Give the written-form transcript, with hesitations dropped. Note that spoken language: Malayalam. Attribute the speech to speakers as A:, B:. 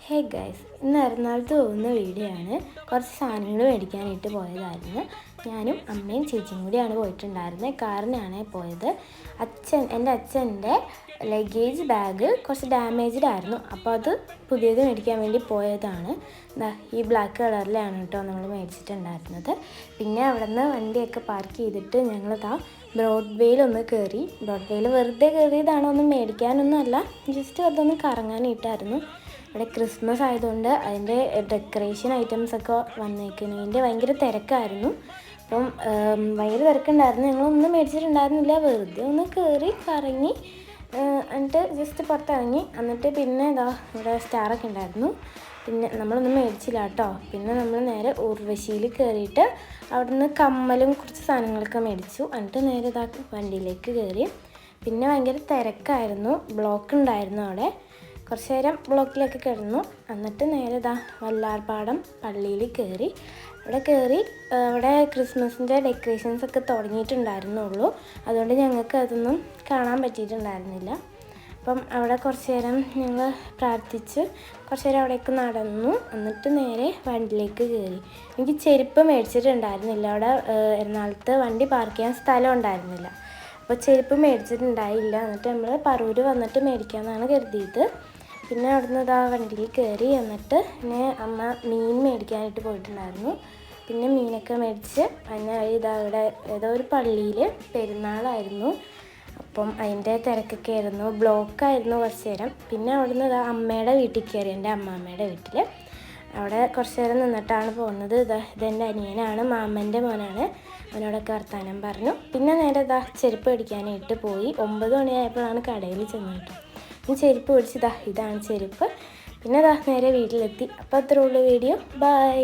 A: ഹേ ഗൈസ്, ഇന്ന് എറണാകുളത്ത് പോകുന്ന വീഡിയോ ആണ്. കുറച്ച് സാധനങ്ങൾ മേടിക്കാനായിട്ട് പോയതായിരുന്നു. ഞാനും അമ്മയും ചേച്ചിയും കൂടിയാണ് പോയിട്ടുണ്ടായിരുന്നത്. കാറിനാണ് പോയത്. എൻ്റെ അച്ഛൻ്റെ ലഗേജ് ബാഗ് കുറച്ച് ഡാമേജ്ഡ് ആയിരുന്നു. അപ്പോൾ അത് പുതിയത് മേടിക്കാൻ വേണ്ടി പോയതാണ്. ഈ ബ്ലാക്ക് കളറിലാണ് കേട്ടോ നമ്മൾ മേടിച്ചിട്ടുണ്ടായിരുന്നത്. പിന്നെ അവിടെ നിന്ന് വണ്ടിയൊക്കെ പാർക്ക് ചെയ്തിട്ട് ഞങ്ങളിതാ ബ്രോഡ്വേയിലൊന്ന് കയറി. ബ്രോഡ്വേയിൽ വെറുതെ കയറിയതാണ്, ഒന്നും മേടിക്കാനൊന്നും അല്ല, ജസ്റ്റ് വെറുതെ ഒന്ന് കറങ്ങാനായിട്ടായിരുന്നു. ഇവിടെ ക്രിസ്മസ് ആയതുകൊണ്ട് അതിൻ്റെ ഡെക്കറേഷൻ ഐറ്റംസൊക്കെ വന്നേക്കുന്നതിൻ്റെ ഭയങ്കര തിരക്കായിരുന്നു. അപ്പം ഭയങ്കര തിരക്കുണ്ടായിരുന്നു. ഞങ്ങളൊന്നും മേടിച്ചിട്ടുണ്ടായിരുന്നില്ല, വെറുതെ ഒന്ന് കയറി കറങ്ങി എന്നിട്ട് ജസ്റ്റ് പുറത്തിറങ്ങി. എന്നിട്ട് പിന്നെ ഇവിടെ സ്റ്റാറൊക്കെ ഉണ്ടായിരുന്നു. പിന്നെ നമ്മളൊന്നും മേടിച്ചില്ല കേട്ടോ. പിന്നെ നമ്മൾ നേരെ ഉർവശിയിൽ കയറിയിട്ട് അവിടുന്ന് കമ്മലും കുറച്ച് സാധനങ്ങളൊക്കെ മേടിച്ചു. എന്നിട്ട് നേരെ വണ്ടിയിലേക്ക് കയറി. പിന്നെ ഭയങ്കര തിരക്കായിരുന്നു, ബ്ലോക്ക് ഉണ്ടായിരുന്നു അവിടെ. കുറച്ച് നേരം ബ്ലോക്കിലൊക്കെ കിടന്നു. എന്നിട്ട് നേരെ വല്ലാർപാടം പള്ളിയിൽ കയറി. അവിടെ ക്രിസ്മസിൻ്റെ ഡെക്കറേഷൻസൊക്കെ തുടങ്ങിയിട്ടുണ്ടായിരുന്നുള്ളൂ. അതുകൊണ്ട് ഞങ്ങൾക്ക് അതൊന്നും കാണാൻ പറ്റിയിട്ടുണ്ടായിരുന്നില്ല. അപ്പം അവിടെ കുറച്ച് നേരം ഞങ്ങൾ പ്രാർത്ഥിച്ച് കുറച്ച് നേരം അവിടേക്ക് നടന്നു. എന്നിട്ട് നേരെ വണ്ടിയിലേക്ക് കയറി. എനിക്ക് ചെരുപ്പ് മേടിച്ചിട്ടുണ്ടായിരുന്നില്ല. അവിടെ എറണാകുളത്ത് വണ്ടി പാർക്ക് ചെയ്യാൻ സ്ഥലം ഉണ്ടായിരുന്നില്ല. അപ്പോൾ ചെരുപ്പ് മേടിച്ചിട്ടുണ്ടായില്ല. എന്നിട്ട് നമ്മൾ പറൂർ വന്നിട്ട് മേടിക്കാമെന്നാണ് കരുതിയത്. പിന്നെ അവിടുന്ന് വണ്ടിയിൽ കയറി. എന്നിട്ട് പിന്നെ അമ്മ മീൻ മേടിക്കാനായിട്ട് പോയിട്ടുണ്ടായിരുന്നു. പിന്നെ മീനൊക്കെ മേടിച്ച് പിന്നെ ഇവിടെ ഏതോ ഒരു പള്ളിയിൽ പെരുന്നാളായിരുന്നു. അപ്പം അതിൻ്റെ തിരക്കൊക്കെ ആയിരുന്നു, ബ്ലോക്കായിരുന്നു കുറച്ച് നേരം. പിന്നെ അവിടുന്ന് അമ്മയുടെ വീട്ടിൽ കയറി, എൻ്റെ അമ്മാമ്മയുടെ വീട്ടിൽ. അവിടെ കുറച്ച് നേരം നിന്നിട്ടാണ് പോകുന്നത്. ഇതെൻ്റെ അനിയനാണ്, മാമൻ്റെ മോനാണ്. അവനോടൊക്കെ വർത്താനം പറഞ്ഞു. പിന്നെ നേരെ ചെരുപ്പ് മേടിക്കാനായിട്ട് പോയി. 9 മണിയായപ്പോഴാണ് കടയിൽ ചെന്നത്. ചെരുപ്പ് മേടിച്ച് ഇതാണ് ചെരുപ്പ്. പിന്നെ നേരെ വീട്ടിലെത്തി. അപ്പോൾ അത്രേ ഉള്ളൂ വീഡിയോ. ബൈ.